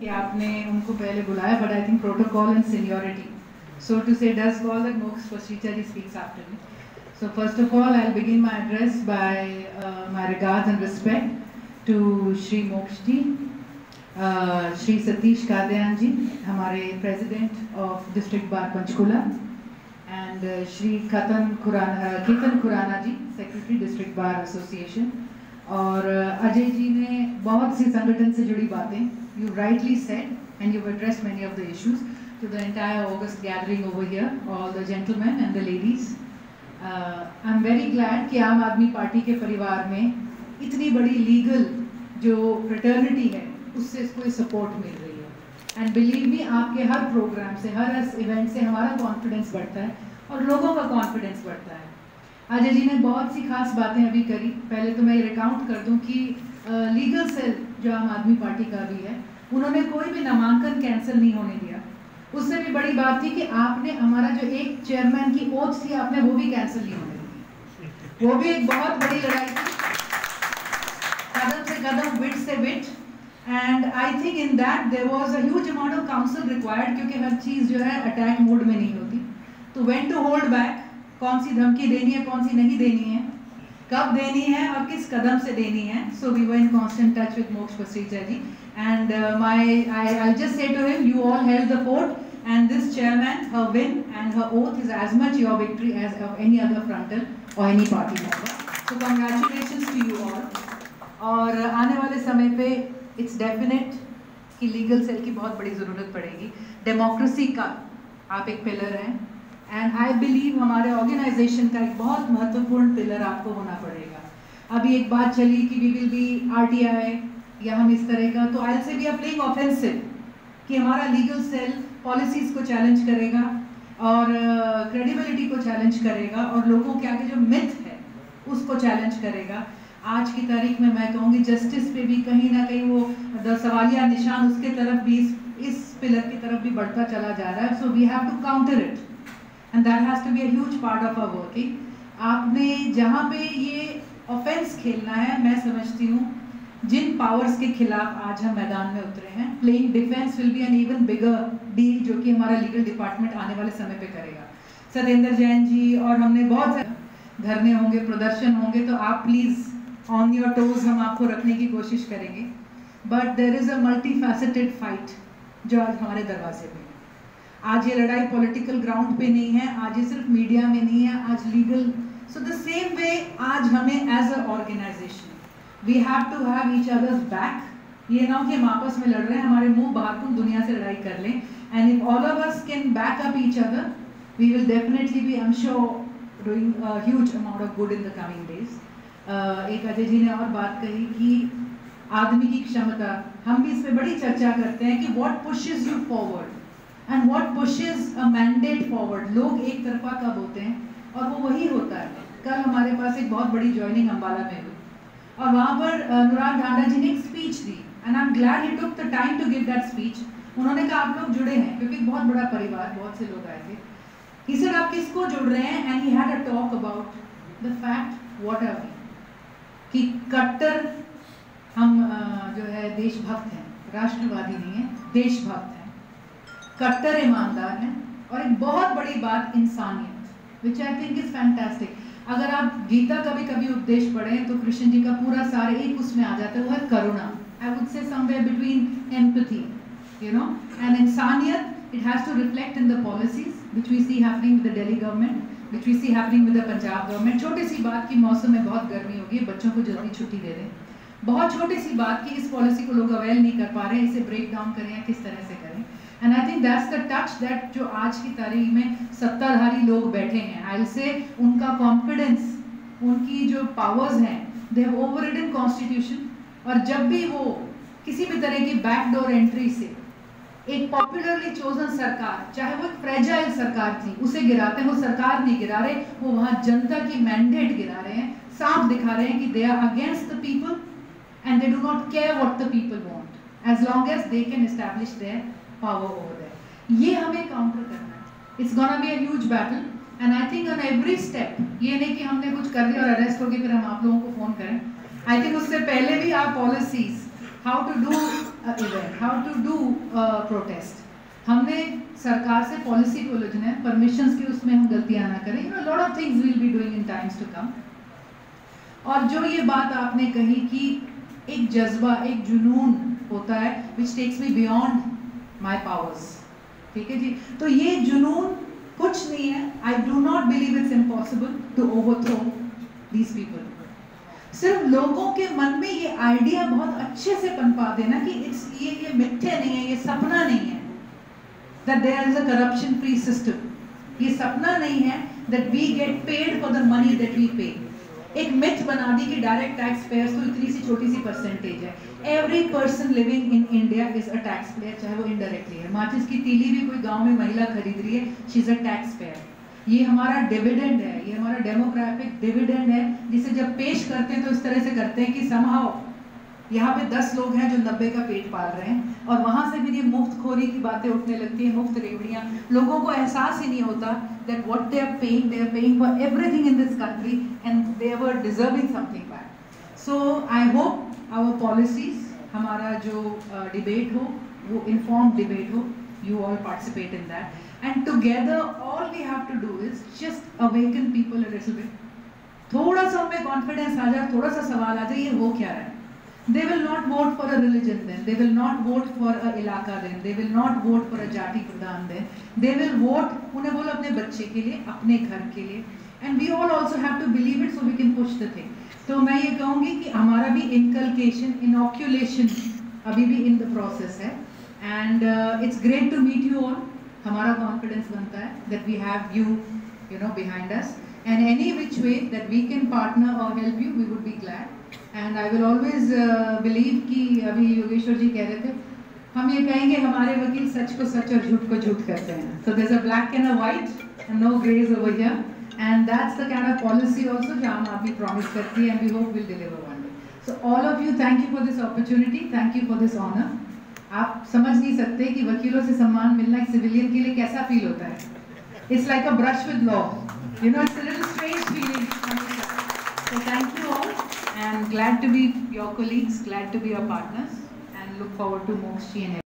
कि आपने उनको पहले बुलाया, but I think protocol and seniority. So to say, does call that Moksha Pasricha ji speaks after me. So first of all, I'll begin my address by my regards and respect to Shri Moksha ji, Shri Satish Kadyan ji, हमारे President of District Bar Panchkula, and Shri Ketan Khurana ji, Secretary District Bar Association. और अजय जी ने बहुत सी संगठन से जुड़ी बातें, you rightly said, and you've addressed many of the issues to the entire August gathering over here, all the gentlemen and the ladies. I'm very glad कि आम आदमी पार्टी के परिवार में इतनी बड़ी लीगल जो फ्रेटर्निटी है उससे इसको सपोर्ट मिल रही है, एंड बिलीव मी आपके हर प्रोग्राम से, हर इवेंट से हमारा कॉन्फिडेंस बढ़ता है और लोगों का कॉन्फिडेंस बढ़ता है। अजय जी ने बहुत सी खास बातें अभी करी। पहले तो मैं ये रिकाउंट कर दूं कि लीगल सेल जो आम आदमी पार्टी का भी है, उन्होंने कोई भी नामांकन कैंसिल नहीं होने दिया। उससे भी बड़ी बात थी कि आपने हमारा जो एक चेयरमैन की ओथ थी, आपने वो भी कैंसिल नहीं होने दी। वो भी एक बहुत बड़ी लड़ाई थी, कदम से कदम, विट से wit, and I think in that there was a huge amount of council required, क्योंकि हर चीज़ जो है अटैक मोड में नहीं होती। तो व्हेन टू होल्ड बैक, कौन सी धमकी देनी है, कौन सी नहीं देनी है, कब देनी है और किस कदम से देनी है। So we were in constant touch with Moksh Pasricha ji, and I'll just say to him, you all held the fort, and this chairman, her win and her oath is as much your victory as of any other frontal or any party member. So congratulations to you all. और आने वाले समय पे it's definite कि legal cell की बहुत बड़ी ज़रूरत पड़ेगी। डेमोक्रेसी का आप एक पिलर हैं, एंड आई बिलीव हमारे ऑर्गेनाइजेशन का एक बहुत महत्वपूर्ण पिलर आपको होना पड़ेगा। अभी एक बात चली कि वी विल बी RTI या हम इस तरह का, तो आई से वी आर प्लेइंग ऑफेंसिव कि हमारा लीगल सेल पॉलिसीज़ को चैलेंज करेगा और क्रेडिबिलिटी को चैलेंज करेगा और लोगों के आगे जो मिथ है उसको चैलेंज करेगा। आज की तारीख में मैं कहूँगी जस्टिस पे भी कहीं ना कहीं वो सवालिया निशान उसके तरफ भी, इस पिलर की तरफ भी बढ़ता चला जा रहा है। So we have to counter it, and that has to be a huge part of our working. आपने जहाँ पे ये ऑफेंस खेलना है, मैं समझती हूँ जिन पावर्स के खिलाफ आज हम मैदान में उतरे हैं, playing defence will be an even bigger deal, जो कि हमारा लीगल डिपार्टमेंट आने वाले समय पे करेगा। सत्येंद्र जैन जी और हमने बहुत सारे धरने होंगे, प्रदर्शन होंगे, तो आप प्लीज़ ऑन योर टोज हम आपको रखने की कोशिश करेंगे। But there is a multi faceted fight जो आज हमारे दरवाजे पे। आज ये लड़ाई पॉलिटिकल ग्राउंड पे नहीं है, आज ये सिर्फ मीडिया में नहीं है, आज legal. So the same way आज हमें as a organization we have to have each others back. ये ना हो कि हम आपस में लड़ रहे हैं, हमारे मुंह बाहर को दुनिया से लड़ाई कर लें, and if all of us can back up each other, we will definitely be, I am sure, doing a huge amount of good in the coming days. एक अजय जी ने और बात कही कि आदमी की क्षमता, हम भी इस पर बड़ी चर्चा करते हैं कि what pushes you forward and what pushes a mandate forward। लोग एक तरफा कब होते हैं, और वो वही होता है। कल हमारे पास एक बहुत बड़ी ज्वाइनिंग अम्बाला में हुई और वहाँ पर अनुराग ढांडा जी ने एक स्पीच दी, and I am glad he took the time to give that speech. उन्होंने कहा आप लोग जुड़े हैं, क्योंकि बहुत बड़ा परिवार, बहुत से लोग आए थे। ही सेड आप किसको जुड़ रहे हैं, and he had a talk about the fact what are we, कि कट्टर हम जो है देशभक्त हैं, राष्ट्रवादी नहीं है, देशभक्त हैं, कट्टर ईमानदार हैं, और एक बहुत बड़ी बात इंसानियत, विच आई थिंक इज फैंटास्टिक। अगर आप गीता का भी कभी उपदेश पढ़ें तो कृष्ण जी का पूरा सारा एक उसमें आ जाता है, वो है करुणा। I would say somewhere between empathy, you know, and इंसानियत। It has to reflect in the policies which we see happening with the Delhi government, which we see happening with the Punjab government. छोटी सी बात की मौसम में बहुत गर्मी होगी, बच्चों को जल्दी छुट्टी दे दें। बहुत छोटी सी बात कि इस पॉलिसी को लोग अवेल नहीं कर पा रहे हैं, इसे ब्रेक डाउन करें या किस तरह से करें। And I think that's the touch that जो आज की तारीख में सत्ताधारी लोग बैठे हैं, आई से उनका कॉन्फिडेंस, उनकी जो पावर्स हैं, दे हैव ओवररिडन कॉन्स्टिट्यूशन। और जब भी वो किसी भी तरह की बैकडोर एंट्री से एक पॉपुलरली चोजन सरकार, चाहे वो एक फ्रेजाइल सरकार थी, उसे गिराते हैं, वो सरकार नहीं गिरा रहे, वो वहाँ जनता की मैंडेट गिरा रहे हैं, साफ दिखा रहे हैं कि they are against the people and they do not care what the people want, as long as they can establish their power over there। ये हमें काउंटर करना है। It's gonna be a huge battle, and I think on every step, ये नहीं कि हमने कुछ कर दिया और अरेस्ट हो गए फिर हम आप लोगों को फोन करें। I think उससे पहले भी our policies, how to do event, how to do protest. हमने सरकार से पॉलिसी को उलझना है, परमिशंस की उसमें हम गलतियां ना करें. You know, lot of things we'll be doing in times to come. और जो ये बात आपने कही कि एक जज्बा, एक जुनून होता है which takes me beyond my powers. ठीक है जी. तो ये जुनून कुछ नहीं है. I do not believe it's impossible to overthrow these people. सिर्फ लोगों के मन में ये आइडिया बहुत अच्छे से पनपा देना कि ये मिथ्या नहीं है, ये सपना नहीं है. That there is a corruption-free system. ये सपना नहीं है that we get paid for the money that we pay. एक मिथ बना दी कि डायरेक्ट टैक्स पेयर्स तो इतनी सी छोटी सी परसेंटेज है. Every person living in India is a tax payer, चाहे वो इनडायरेक्टली है. माचिस की तीली भी कोई गांव में महिला खरीद रही है, she is a tax payer. ये हमारा डिविडेंड है, ये हमारा डेमोग्राफिक डिविडेंड है, जिसे जब पेश करते हैं तो इस तरह से करते हैं कि समहाउ यहाँ पे 10 लोग हैं जो 90 का पेट पाल रहे हैं, और वहाँ से भी ये मुफ्त खोरी की बातें उठने लगती हैं, मुफ्त रेवड़ियाँ. लोगों को एहसास ही नहीं होता that what they are paying for everything in this country and they were deserving something back. So I hope our policies, हमारा जो debate हो वो informed debate हो, you all participate in that, and together all we have to do is just awaken people a little bit. थोड़ा सा उनमें confidence आ जाए, थोड़ा सा सवाल आ जाए, ये हो क्या रहा है. They will not vote for a religion then, they will not vote for a इलाका then, they will not vote for a जाति प्रधान then, they will vote, उन्हें बोलो अपने बच्चे के लिए, अपने घर के लिए. And we all also have to believe it so we can push the thing. तो मैं ये कहूँगी कि हमारा भी inculcation, inoculation अभी भी in the process है. And it's great to meet you all. हमारा confidence बनता है that we have you know, behind us. And any which way that we can partner or help you, we would be glad. And I will always believe कि अभी योगेश्वर जी कह रहे थे, हम ये कहेंगे हमारे वकील सच को सच और झूठ को झूठ कहते हैं. So there's a black and a white and no grays over here. And that's the kind of policy also जो आम आदमी promise करती है, and we hope will deliver one day. So all of you, thank you for this opportunity, thank you for this honor. आप समझ नहीं सकते कि वकीलों से सम्मान मिलना एक सिविलियन के लिए कैसा फील होता है. It's like a brush with law. You know, it's a little strange feeling. So thank you all, and glad to be your colleagues, glad to be your partners, and look forward to Mokshi and